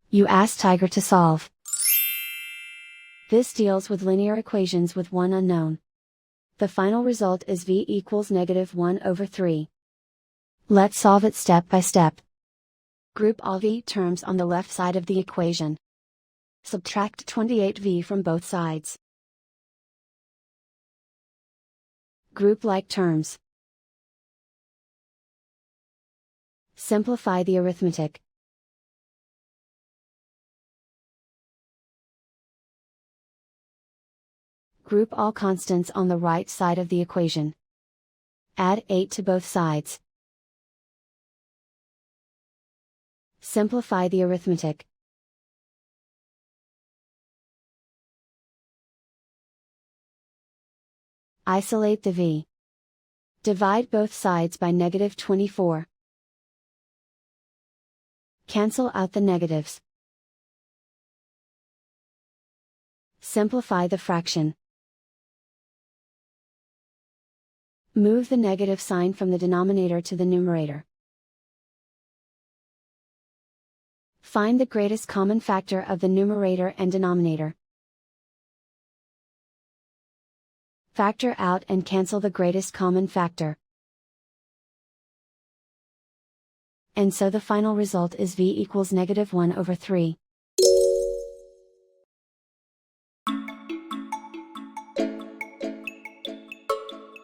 You ask Tiger to solve. This deals with linear equations with one unknown. The final result is v equals -1/3. Let's solve it step by step. Group all v terms on the left side of the equation. Subtract 28v from both sides. Group like terms. Simplify the arithmetic. Group all constants on the right side of the equation. Add 8 to both sides. Simplify the arithmetic. Isolate the v. Divide both sides by -24. Cancel out the negatives. Simplify the fraction. Move the negative sign from the denominator to the numerator. Find the greatest common factor of the numerator and denominator. Factor out and cancel the greatest common factor. And so the final result is v equals -1/3.